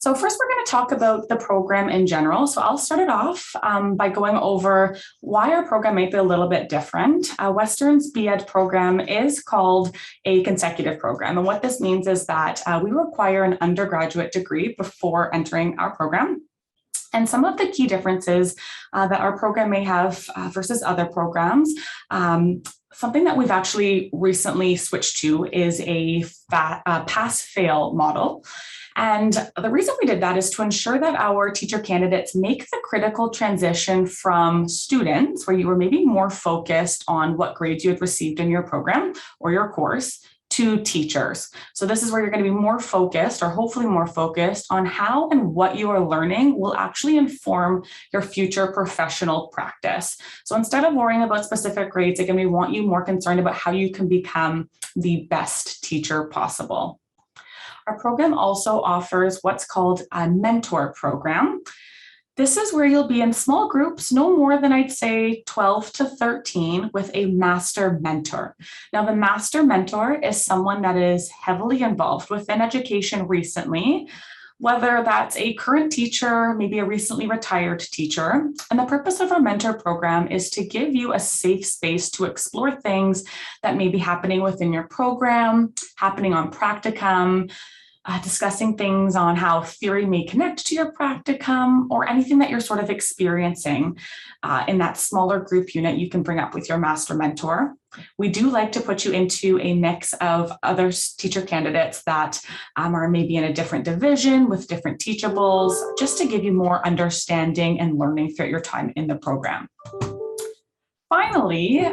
So first, we're going to talk about the program in general. So I'll start it off by going over why our program might be a little bit different. Western's BEd program is called a consecutive program. And what this means is that we require an undergraduate degree before entering our program. And some of the key differences that our program may have versus other programs, something that we've actually recently switched to is a pass-fail model. And the reason we did that is to ensure that our teacher candidates make the critical transition from students, where you were maybe more focused on what grades you had received in your program or your course, to teachers. So this is where you're going to be more focused, or hopefully more focused, on how and what you are learning will actually inform your future professional practice. So instead of worrying about specific grades, again, we want you more concerned about how you can become the best teacher possible. Our program also offers what's called a mentor program. This is where you'll be in small groups, no more than I'd say 12 to 13, with a master mentor. Now, the master mentor is someone that is heavily involved within education recently, whether that's a current teacher, maybe a recently retired teacher. And the purpose of our mentor program is to give you a safe space to explore things that may be happening within your program, happening on practicum, discussing things on how theory may connect to your practicum, or anything that you're sort of experiencing in that smaller group unit you can bring up with your master mentor. We do like to put you into a mix of other teacher candidates that are maybe in a different division with different teachables, just to give you more understanding and learning throughout your time in the program. Finally,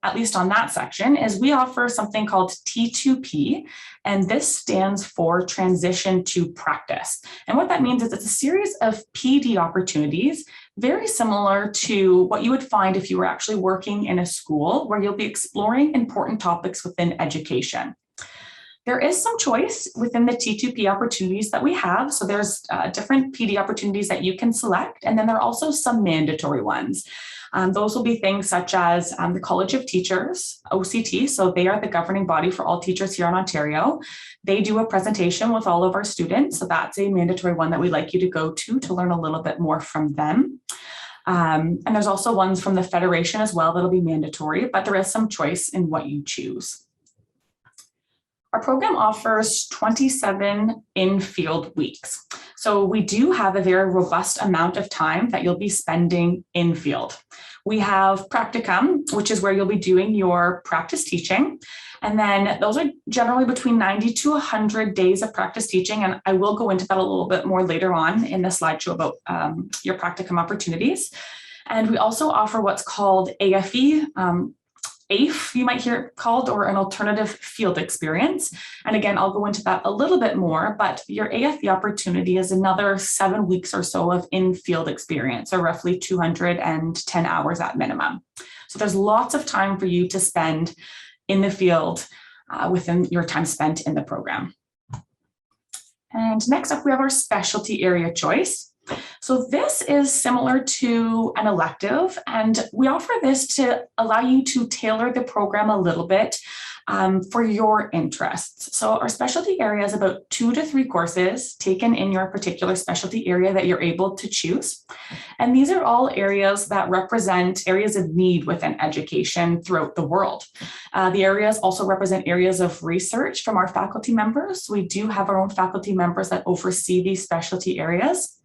at least on that section, is we offer something called T2P, and this stands for Transition to Practice. And what that means is it's a series of PD opportunities, very similar to what you would find if you were actually working in a school, where you'll be exploring important topics within education. There is some choice within the T2P opportunities that we have. So there's different PD opportunities that you can select, and then there are also some mandatory ones. Those will be things such as the College of Teachers, OCT, so they are the governing body for all teachers here in Ontario. They do a presentation with all of our students, so that's a mandatory one that we'd like you to go to learn a little bit more from them. And there's also ones from the Federation as well that'll be mandatory, but there is some choice in what you choose. Our program offers 27 in-field weeks. So we do have a very robust amount of time that you'll be spending in field. We have practicum, which is where you'll be doing your practice teaching. And then those are generally between 90 to 100 days of practice teaching. And I will go into that a little bit more later on in the slideshow about your practicum opportunities. And we also offer what's called AFE, AFE, you might hear it called, or an alternative field experience. And again, I'll go into that a little bit more, but your AFE opportunity is another 7 weeks or so of in-field experience, or roughly 210 hours at minimum. So there's lots of time for you to spend in the field within your time spent in the program. And next up, we have our specialty area choice. So this is similar to an elective, and we offer this to allow you to tailor the program a little bit for your interests. So our specialty area is about 2 to 3 courses taken in your particular specialty area that you're able to choose. And these are all areas that represent areas of need within education throughout the world. The areas also represent areas of research from our faculty members. We do have our own faculty members that oversee these specialty areas.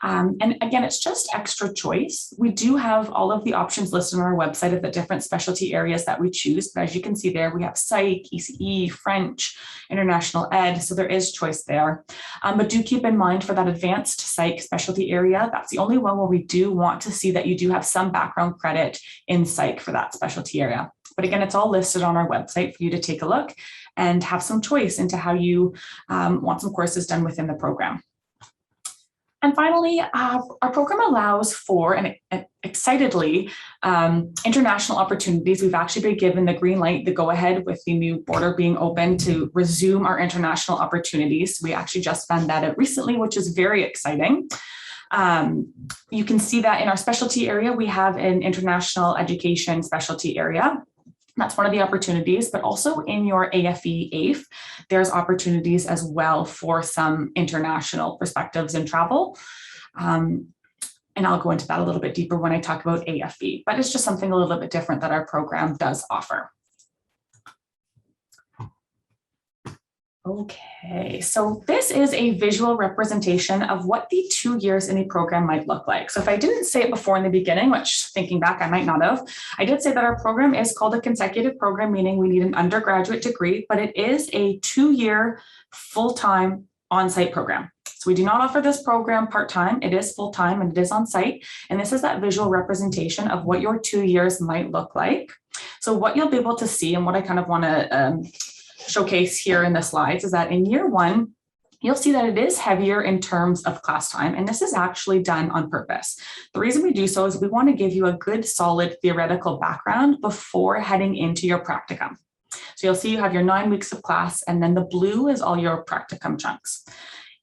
And again, it's just extra choice. We do have all of the options listed on our website of the different specialty areas that we choose. But as you can see there, we have Psych, ECE, French, International Ed. So there is choice there. But do keep in mind for that advanced Psych specialty area, that's the only one where we do want to see that you do have some background credit in Psych for that specialty area. But again, it's all listed on our website for you to take a look and have some choice into how you want some courses done within the program. And finally, our program allows for, and excitedly, international opportunities. We've actually been given the green light, the go-ahead, with the new border being open, to resume our international opportunities. We actually just found that out recently, which is very exciting. You can see that in our specialty area, we have an international education specialty area. That's one of the opportunities, but also in your AFE, there's opportunities as well for some international perspectives in travel. And I'll go into that a little bit deeper when I talk about AFE, but it's just something a little bit different that our program does offer. Okay, so this is a visual representation of what the 2 years in a program might look like. So if I didn't say it before in the beginning, which thinking back, I might not have, I did say that our program is called a consecutive program, meaning we need an undergraduate degree, but it is a 2-year full-time on-site program. So we do not offer this program part-time, it is full-time and it is on-site. And this is that visual representation of what your 2 years might look like. So what you'll be able to see and what I kind of want to showcase here in the slides is that in year 1, you'll see that it is heavier in terms of class time, and this is actually done on purpose. The reason we do so is we want to give you a good, solid theoretical background before heading into your practicum. So you'll see you have your 9 weeks of class, and then the blue is all your practicum chunks.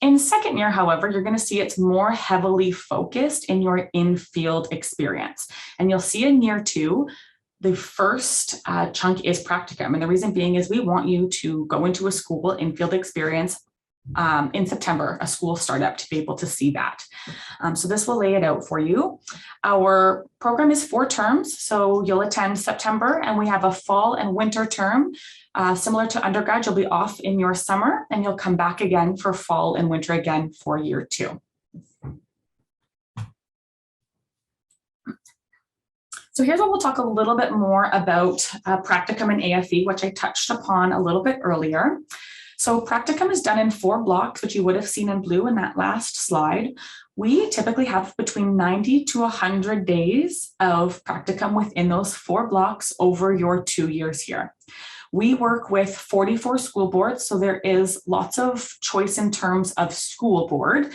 In second year, however, you're going to see it's more heavily focused in your in-field experience, and you'll see in year 2, the first chunk is practicum. And the reason being is we want you to go into a school in-field experience in September, a school startup, to be able to see that. So this will lay it out for you. Our program is 4 terms. So you'll attend September, and we have a fall and winter term. Similar to undergrad, you'll be off in your summer, and you'll come back again for fall and winter again for year 2. So here's what we'll talk a little bit more about Practicum and AFE, which I touched upon a little bit earlier. So Practicum is done in 4 blocks, which you would have seen in blue in that last slide. We typically have between 90 to 100 days of Practicum within those 4 blocks over your 2 years here. We work with 44 school boards, so there is lots of choice in terms of school board,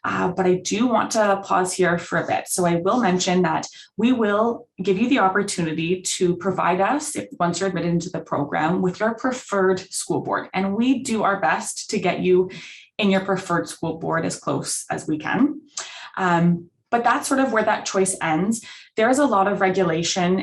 but I do want to pause here for a bit. So I will mention that we will give you the opportunity to provide us, once you're admitted into the program, with your preferred school board. And we do our best to get you in your preferred school board as close as we can. But that's sort of where that choice ends. There is a lot of regulation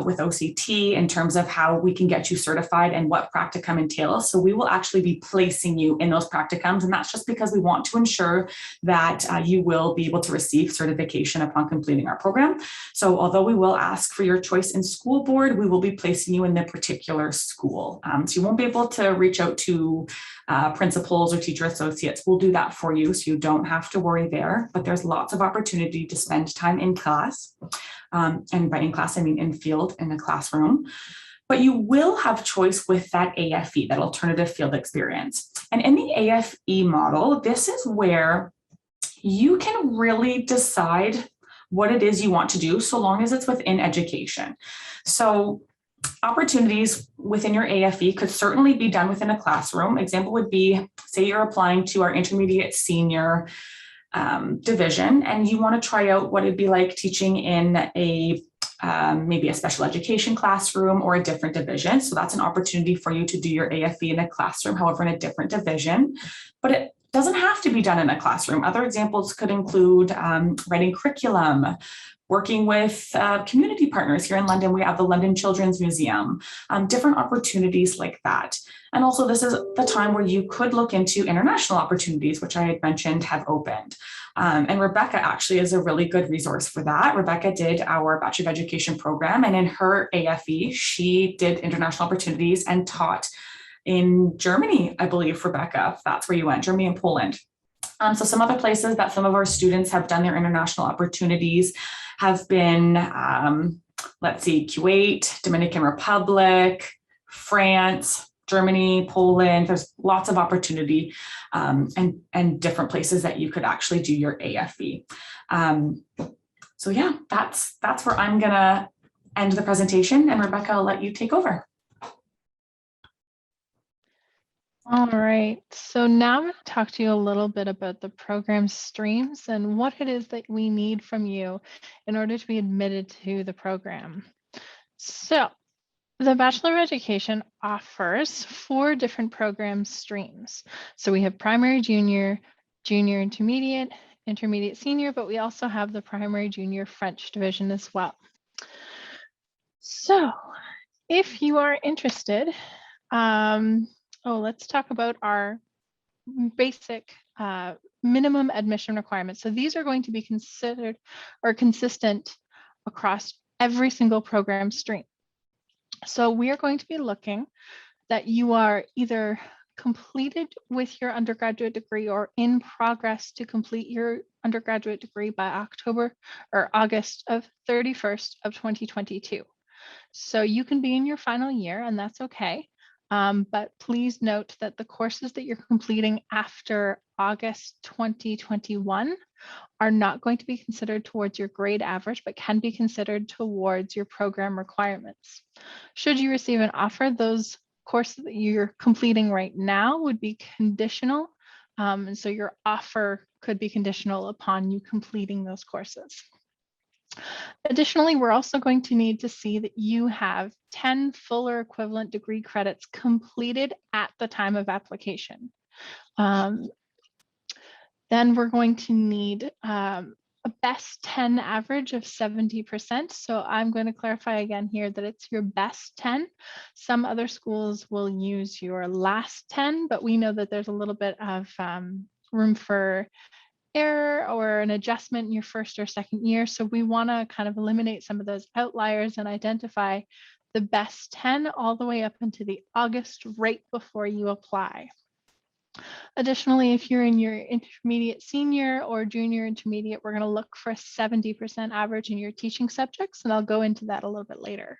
with OCT in terms of how we can get you certified and what practicum entails. So we will actually be placing you in those practicums, and that's just because we want to ensure that you will be able to receive certification upon completing our program. So although we will ask for your choice in school board, we will be placing you in the particular school. So you won't be able to reach out to principals or teacher associates. We'll do that for you, so you don't have to worry there, but there's lots of opportunity to spend time in class. And by in class, I mean in field, in the classroom. But you will have choice with that AFE, that alternative field experience. And in the AFE model, this is where you can really decide what it is you want to do, so long as it's within education. So opportunities within your AFE could certainly be done within a classroom. Example would be, say you're applying to our intermediate senior division, and you want to try out what it'd be like teaching in a maybe a special education classroom or a different division. So that's an opportunity for you to do your AFE in a classroom, however, in a different division. But it doesn't have to be done in a classroom. Other examples could include writing curriculum, working with community partners. Here in London, we have the London Children's Museum, different opportunities like that. And also this is the time where you could look into international opportunities, which I had mentioned have opened. And Rebecca actually is a really good resource for that. Rebecca did our Bachelor of Education program, and in her AFE, she did international opportunities and taught in Germany, I believe, Rebecca, if that's where you went, Germany and Poland. So some other places that some of our students have done their international opportunities have been, let's see, Kuwait, Dominican Republic, France, Germany, Poland. There's lots of opportunity and different places that you could actually do your AFE. So yeah, that's where I'm gonna end the presentation, and Rebecca, I'll let you take over. All right, so now I'm going to talk to you a little bit about the program streams and what it is that we need from you in order to be admitted to the program. So the Bachelor of Education offers 4 different program streams. So we have primary, junior, junior intermediate, intermediate senior, but we also have the primary junior French division as well. So if you are interested, let's talk about our basic minimum admission requirements. So these are going to be considered or consistent across every single program stream. So we are going to be looking that you are either completed with your undergraduate degree or in progress to complete your undergraduate degree by October or August of 31st of 2022. So you can be in your final year and that's okay. But please note that the courses that you're completing after August 2021 are not going to be considered towards your grade average, but can be considered towards your program requirements. Should you receive an offer, those courses that you're completing right now would be conditional. And so your offer could be conditional upon you completing those courses. Additionally, we're also going to need to see that you have 10 full or equivalent degree credits completed at the time of application. Then we're going to need a best 10 average of 70%. So I'm going to clarify again here that it's your best 10. Some other schools will use your last 10, but we know that there's a little bit of room for error or an adjustment in your first or second year. So we want to kind of eliminate some of those outliers and identify the best 10 all the way up into the August right before you apply. Additionally, if you're in your intermediate senior or junior intermediate, we're going to look for a 70% average in your teaching subjects, and I'll go into that a little bit later.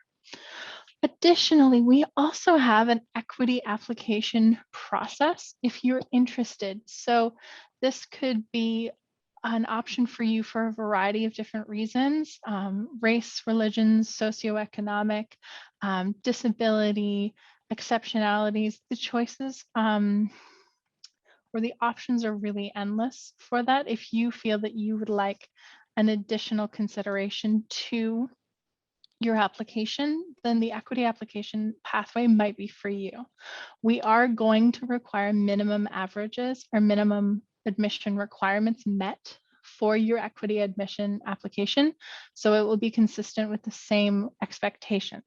Additionally, we also have an equity application process if you're interested. So this could be an option for you for a variety of different reasons: race, religion, socioeconomic, disability, exceptionalities. The choices or the options are really endless for that. If you feel that you would like an additional consideration to your application, then the equity application pathway might be for you. We are going to require minimum averages or minimum admission requirements met for your equity admission application, so it will be consistent with the same expectations.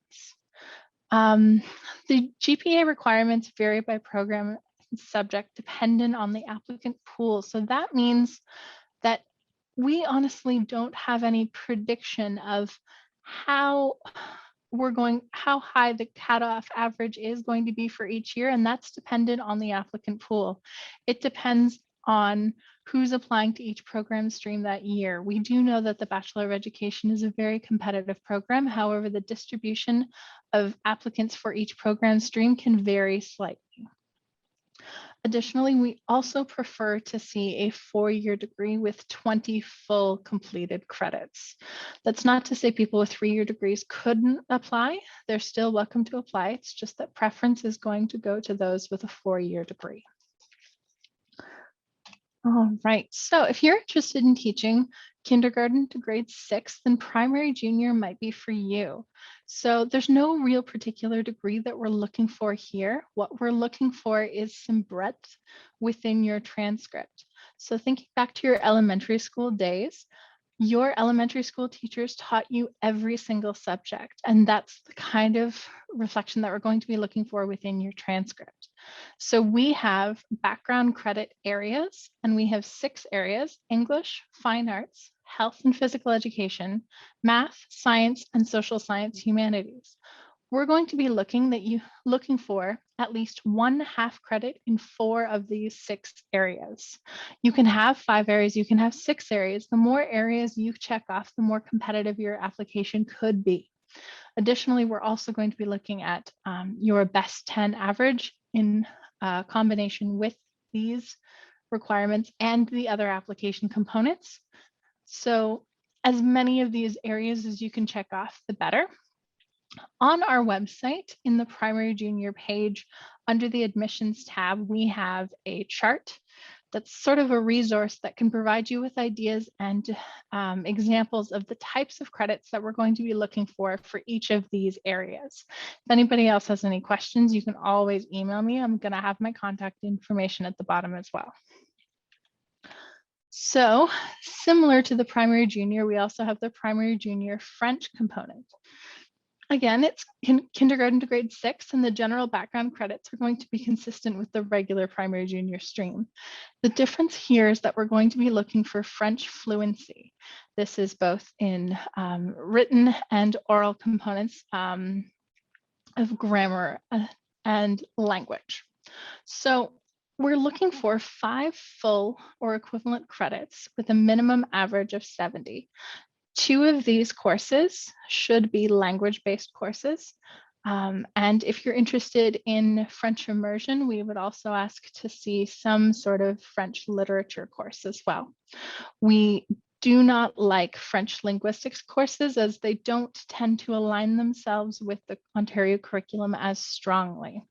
The GPA requirements vary by program and subject dependent on the applicant pool. So that means that we honestly don't have any prediction of how high the cutoff average is going to be for each year, and that's dependent on the applicant pool. It depends on who's applying to each program stream that year. We do know that the Bachelor of Education is a very competitive program. However, the distribution of applicants for each program stream can vary slightly. Additionally, we also prefer to see a 4-year degree with 20 full completed credits. That's not to say people with 3-year degrees couldn't apply. They're still welcome to apply. It's just that preference is going to go to those with a 4-year degree. All right, so if you're interested in teaching kindergarten to grade 6, then primary junior might be for you. So there's no real particular degree that we're looking for here. What we're looking for is some breadth within your transcript. So thinking back to your elementary school days, your elementary school teachers taught you every single subject, and that's the kind of reflection that we're going to be looking for within your transcript. So we have background credit areas, and we have 6 areas: English, fine arts, health and physical education, math, science, and social science humanities. We're going to be looking for at least 1 half credit in 4 of these 6 areas. You can have 5 areas, you can have 6 areas. The more areas you check off, the more competitive your application could be. Additionally, we're also going to be looking at your best 10 average in combination with these requirements and the other application components. So as many of these areas as you can check off, the better. On our website, in the primary junior page, under the admissions tab, we have a chart that's sort of a resource that can provide you with ideas and examples of the types of credits that we're going to be looking for each of these areas. If anybody else has any questions, you can always email me. I'm going to have my contact information at the bottom as well. So similar to the primary junior, we also have the primary junior French component. Again, it's kindergarten to grade 6, and the general background credits are going to be consistent with the regular primary junior stream. The difference here is that we're going to be looking for French fluency. This is both in written and oral components of grammar and language. So we're looking for 5 full or equivalent credits with a minimum average of 70. 2 of these courses should be language-based courses. And if you're interested in French immersion, we would also ask to see some sort of French literature course as well. We do not like French linguistics courses as they don't tend to align themselves with the Ontario curriculum as strongly.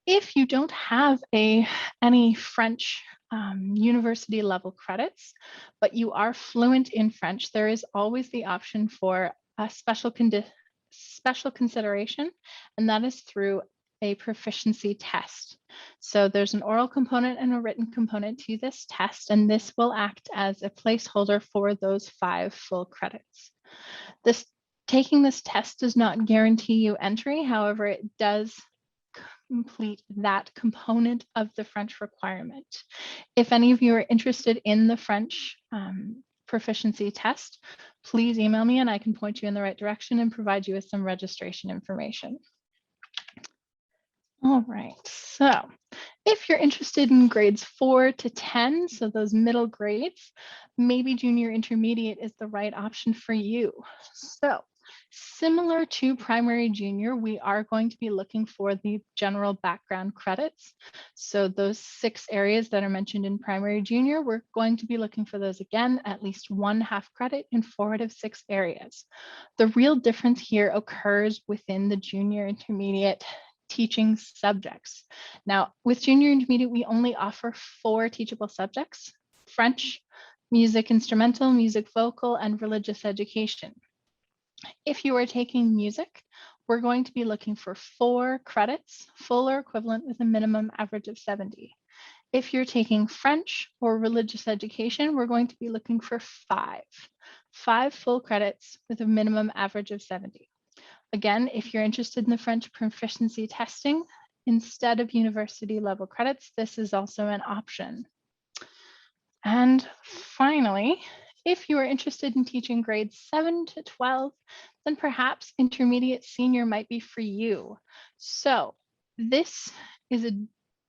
If you don't have any French university level credits, but you are fluent in French, there is always the option for a special consideration, and that is through a proficiency test. So there's an oral component and a written component to this test, and this will act as a placeholder for those 5 full credits. Taking this test does not guarantee you entry, however, it does complete that component of the French requirement. If any of you are interested in the French proficiency test, please email me and I can point you in the right direction and provide you with some registration information. All right, so if you're interested in grades 4 to 10, so those middle grades, maybe junior intermediate is the right option for you. So similar to primary junior, we are going to be looking for the general background credits. So those 6 areas that are mentioned in primary junior, we're going to be looking for those again, at least 1 half credit in 4 out of 6 areas. The real difference here occurs within the junior intermediate teaching subjects. Now, with junior intermediate, we only offer 4 teachable subjects: French, music instrumental, music vocal, and religious education. If you are taking music, we're going to be looking for 4 credits, full or equivalent, with a minimum average of 70. If you're taking French or religious education, we're going to be looking for 5 full credits with a minimum average of 70. Again, if you're interested in the French proficiency testing, instead of university level credits, this is also an option. And finally, if you are interested in teaching grades 7 to 12, then perhaps intermediate senior might be for you. So this is a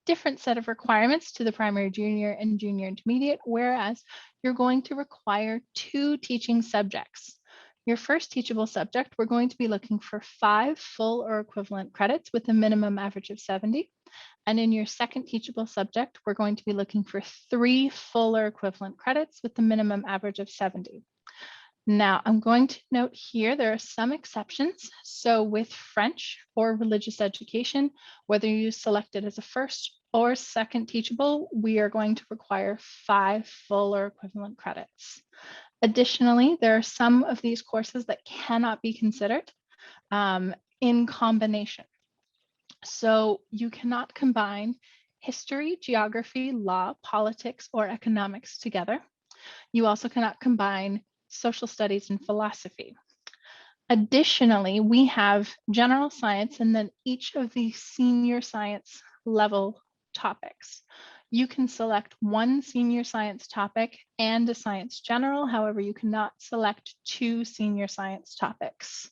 different set of requirements to the primary junior and junior intermediate, whereas you're going to require 2 teaching subjects. Your first teachable subject, we're going to be looking for 5 full or equivalent credits with a minimum average of 70. And in your second teachable subject, we're going to be looking for 3 full or equivalent credits with the minimum average of 70. Now, I'm going to note here there are some exceptions. So with French or religious education, whether you select it as a first or second teachable, we are going to require 5 full or equivalent credits. Additionally, there are some of these courses that cannot be considered in combination. So you cannot combine history, geography, law, politics, or economics together. You also cannot combine social studies and philosophy. Additionally, we have general science and then each of the senior science level topics. You can select 1 senior science topic and a science general. However, you cannot select 2 senior science topics.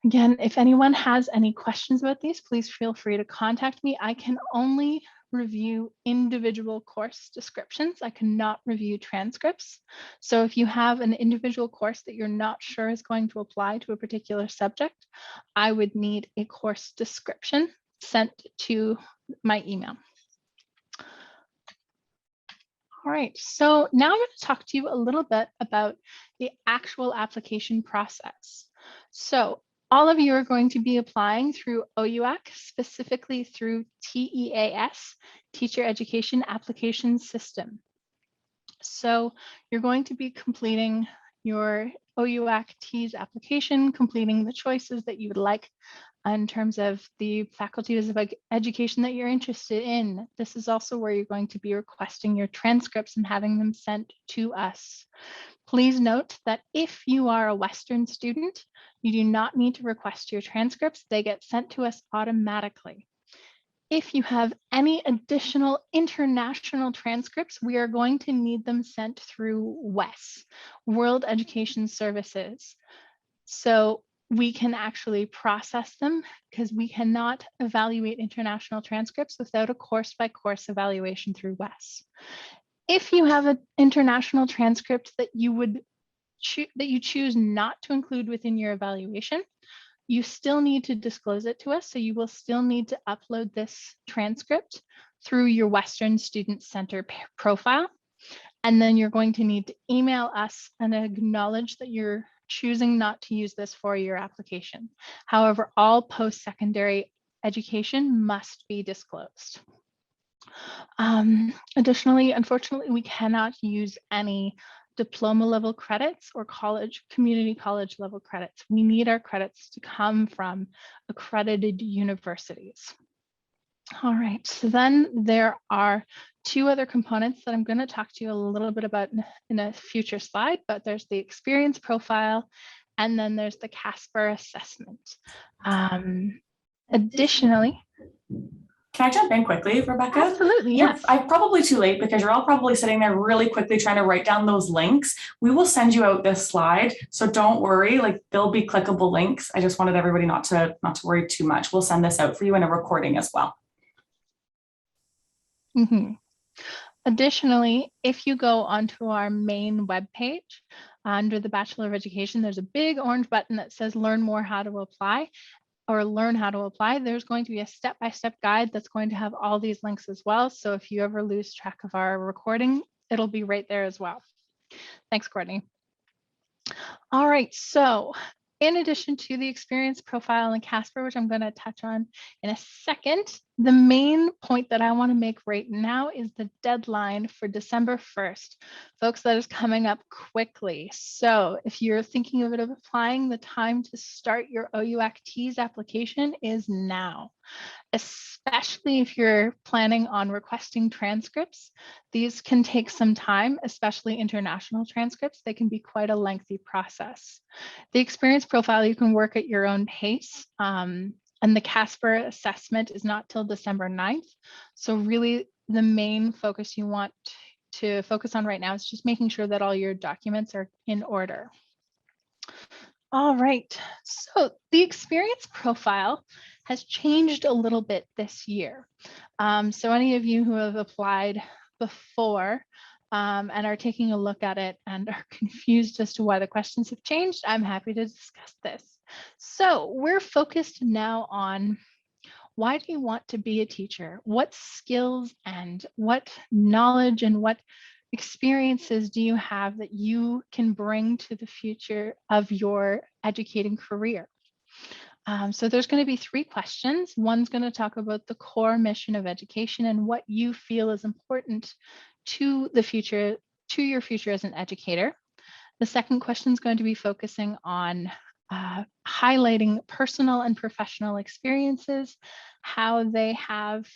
Again, if anyone has any questions about these, please feel free to contact me. I can only review individual course descriptions. I cannot review transcripts. So if you have an individual course that you're not sure is going to apply to a particular subject, I would need a course description sent to my email. All right, so now I'm going to talk to you a little bit about the actual application process. So all of you are going to be applying through OUAC, specifically through TEAS, Teacher Education Application System. So you're going to be completing your OUAC TEAS application, completing the choices that you would like in terms of the faculties of education that you're interested in. This is also where you're going to be requesting your transcripts and having them sent to us. Please note that if you are a Western student, you do not need to request your transcripts. They get sent to us automatically. If you have any additional international transcripts, we are going to need them sent through WES, World Education Services. So we can actually process them because we cannot evaluate international transcripts without a course-by-course evaluation through WES. If you have an international transcript that you choose not to include within your evaluation, you still need to disclose it to us. So you will still need to upload this transcript through your Western Student Center profile. And then you're going to need to email us and acknowledge that you're choosing not to use this for your application. However, all post-secondary education must be disclosed. Additionally, unfortunately, we cannot use any diploma level credits or community college level credits. We need our credits to come from accredited universities. All right, so then there are two other components that I'm going to talk to you a little bit about in a future slide, but there's the experience profile, and then there's the CASPer assessment. Additionally, can I jump in quickly, Rebecca? Absolutely, yes. I'm probably too late because you're all probably sitting there really quickly trying to write down those links. We will send you out this slide, so don't worry, like there'll be clickable links. I just wanted everybody not to worry too much. We'll send this out for you in a recording as well. Additionally, if you go onto our main webpage under the Bachelor of Education, there's a big orange button that says learn more how to apply. Or learn how to apply, there's going to be a step-by-step guide that's going to have all these links as well. So if you ever lose track of our recording, it'll be right there as well. Thanks, Courtney. All right, so in addition to the experience profile and CASPer, which I'm going to touch on in a second, the main point that I want to make right now is the deadline for December 1st. Folks, that is coming up quickly. So if you're thinking of applying, the time to start your OUACTs application is now. Especially if you're planning on requesting transcripts. These can take some time, especially international transcripts. They can be quite a lengthy process. The experience profile, you can work at your own pace. And the CASPer assessment is not till December 9th. So really the main focus you want to focus on right now is just making sure that all your documents are in order. All right, so the experience profile has changed a little bit this year. So any of you who have applied before and are taking a look at it and are confused as to why the questions have changed, I'm happy to discuss this. So we're focused now on why do you want to be a teacher? What skills and what knowledge and what experiences do you have that you can bring to the future of your educating career? So there's going to be 3 questions. One's going to talk about the core mission of education and what you feel is important to the future, to your future as an educator. The second question is going to be focusing on highlighting personal and professional experiences, how they have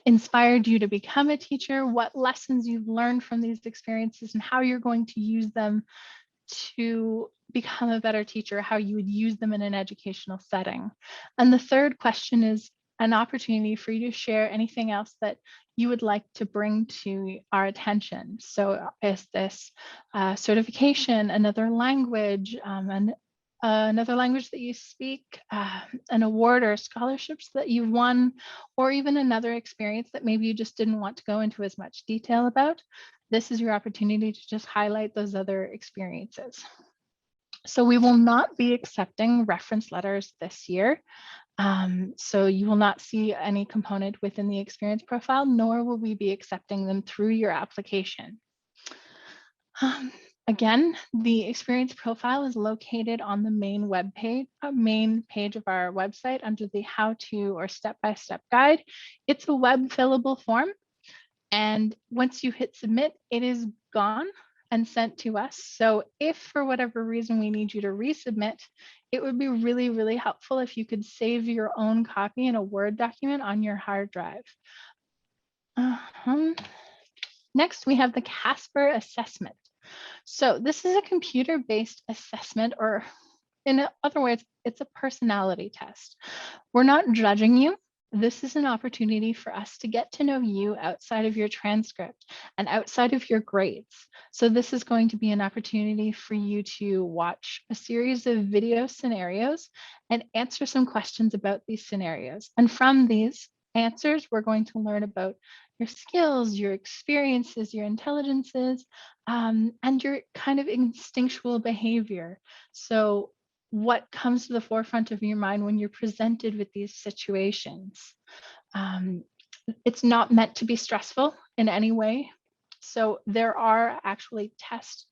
inspired you to become a teacher, what lessons you've learned from these experiences, and how you're going to use them to become a better teacher, how you would use them in an educational setting. And the third question is an opportunity for you to share anything else that you would like to bring to our attention. So is this certification, another language, another language that you speak, an award or scholarships that you won, or even another experience that maybe you just didn't want to go into as much detail about. This is your opportunity to just highlight those other experiences. So we will not be accepting reference letters this year. So you will not see any component within the experience profile, nor will we be accepting them through your application. Again, the experience profile is located on the main page of our website under the how-to or step-by-step guide. It's a web fillable form. And once you hit submit, it is gone and sent to us. So if for whatever reason we need you to resubmit, it would be really, really helpful if you could save your own copy in a Word document on your hard drive. Next, we have the CASPer assessment. So this is a computer-based assessment, or in other words, it's a personality test. We're not judging you. This is an opportunity for us to get to know you outside of your transcript and outside of your grades. So this is going to be an opportunity for you to watch a series of video scenarios and answer some questions about these scenarios. And from these answers, we're going to learn about your skills, your experiences, your intelligences, and your kind of instinctual behavior. So what comes to the forefront of your mind when you're presented with these situations. It's not meant to be stressful in any way. So there are actually test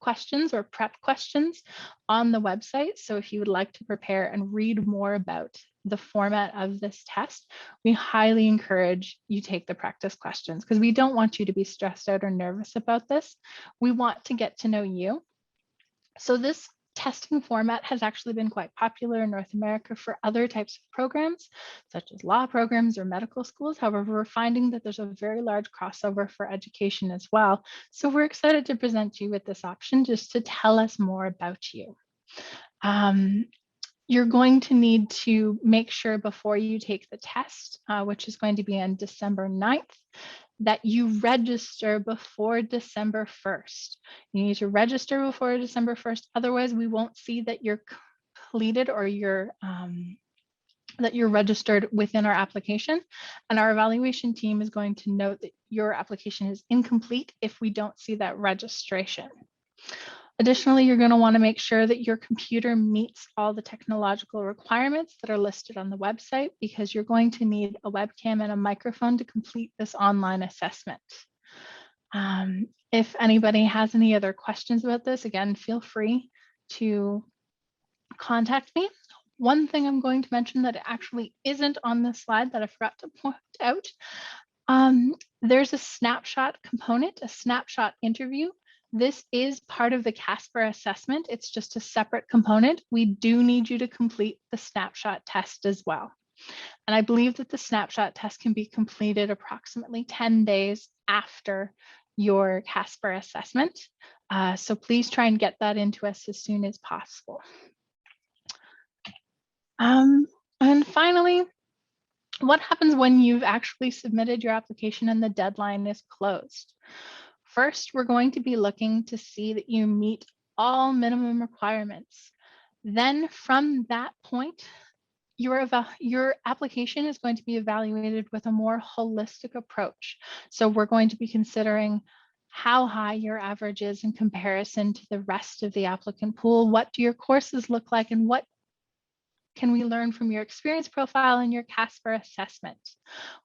questions or prep questions on the website. So if you would like to prepare and read more about the format of this test, we highly encourage you take the practice questions, because we don't want you to be stressed out or nervous about this. We want to get to know you. So this testing format has actually been quite popular in North America for other types of programs, such as law programs or medical schools. However, we're finding that there's a very large crossover for education as well. So we're excited to present you with this option just to tell us more about you. You're going to need to make sure before you take the test, which is going to be on December 9th, that you register before December 1st. You need to register before December 1st. Otherwise, we won't see that you're completed or that you're registered within our application. And our evaluation team is going to note that your application is incomplete if we don't see that registration. Additionally, you're going to want to make sure that your computer meets all the technological requirements that are listed on the website, because you're going to need a webcam and a microphone to complete this online assessment. If anybody has any other questions about this, again, feel free to contact me. One thing I'm going to mention that actually isn't on this slide that I forgot to point out, there's a snapshot component, a snapshot interview. This is part of the CASPer assessment. It's just a separate component. We do need you to complete the snapshot test as well. And I believe that the snapshot test can be completed approximately 10 days after your CASPer assessment. So please try and get that into us as soon as possible. And finally, what happens when you've actually submitted your application and the deadline is closed? First, we're going to be looking to see that you meet all minimum requirements. Then from that point, your application is going to be evaluated with a more holistic approach. So we're going to be considering how high your average is in comparison to the rest of the applicant pool. What do your courses look like, and what can we learn from your experience profile and your CASPer assessment?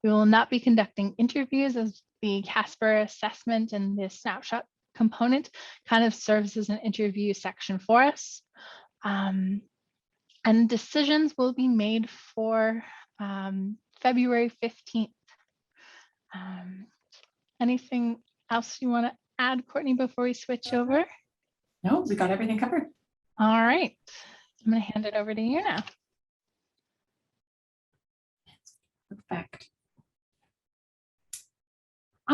We will not be conducting interviews, as the CASPer assessment and the snapshot component kind of serves as an interview section for us. And decisions will be made for February 15th. Anything else you want to add, Courtney, before we switch over? No, we got everything covered. All right. I'm going to hand it over to you now. Perfect.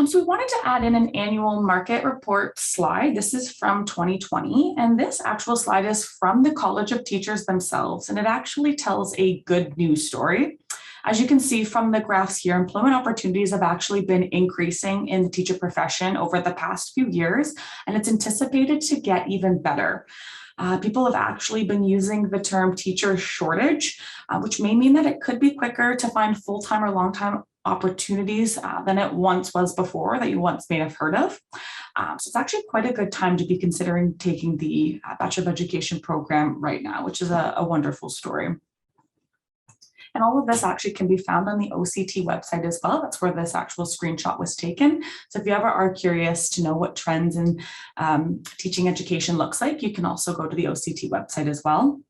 So we wanted to add in an annual market report slide. This is from 2020, and this actual slide is from the College of Teachers themselves, and it actually tells a good news story. As you can see from the graphs here, employment opportunities have actually been increasing in the teacher profession over the past few years, and it's anticipated to get even better. People have actually been using the term teacher shortage, which may mean that it could be quicker to find full-time or long-time opportunities than it once was before, that you once may have heard of. So it's actually quite a good time to be considering taking the Bachelor of Education program right now, which is a wonderful story. And all of this actually can be found on the OCT website as well. That's where this actual screenshot was taken. So if you ever are curious to know what trends in teaching education looks like, you can also go to the OCT website as well.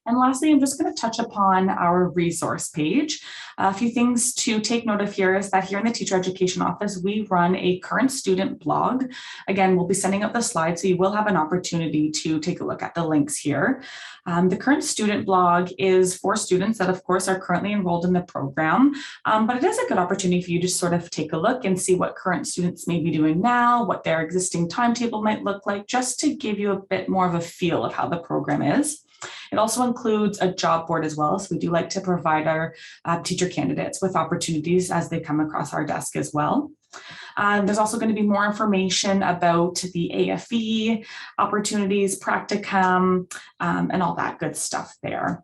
And lastly, I'm just going to touch upon our resource page. A few things to take note of here is that here in the Teacher Education Office, we run a current student blog. Again, we'll be sending out the slides, so you will have an opportunity to take a look at the links here. The current student blog is for students that, of course, are currently enrolled in the program, but it is a good opportunity for you to sort of take a look and see what current students may be doing now, what their existing timetable might look like, just to give you a bit more of a feel of how the program is. It also includes a job board as well. So we do like to provide our teacher candidates with opportunities as they come across our desk as well. There's also going to be more information about the AFE opportunities, practicum, and all that good stuff there.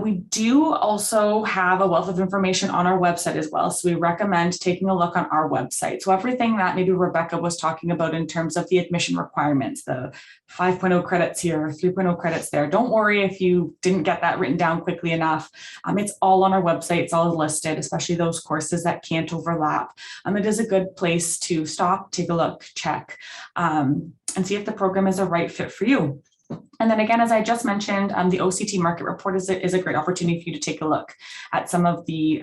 We do also have a wealth of information on our website as well. So we recommend taking a look on our website. So everything that maybe Rebecca was talking about in terms of the admission requirements, the 5.0 credits here, 3.0 credits there. Don't worry if you didn't get that written down quickly enough. It's all on our website. It's all listed, especially those courses that can't overlap. It is a good place to stop, take a look, check, and see if the program is a right fit for you. And then again, as I just mentioned, the OCT market report is a great opportunity for you to take a look at some of the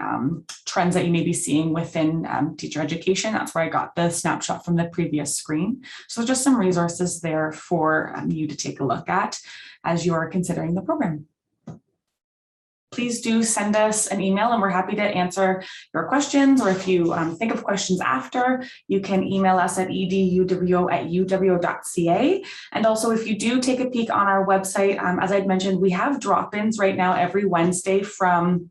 trends that you may be seeing within teacher education. That's where I got the snapshot from the previous screen. So just some resources there for you to take a look at as you are considering the program. Please do send us an email and we're happy to answer your questions, or if you think of questions after, you can email us at eduwo@uwo.ca. And also, if you do take a peek on our website, as I'd mentioned, we have drop-ins right now every Wednesday from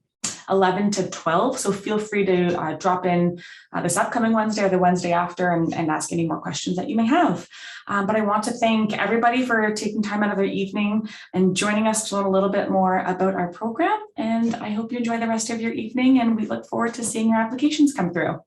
11 to 12. So feel free to drop in this upcoming Wednesday or the Wednesday after and ask any more questions that you may have. But I want to thank everybody for taking time out of their evening and joining us to learn a little bit more about our program. And I hope you enjoy the rest of your evening, and we look forward to seeing your applications come through.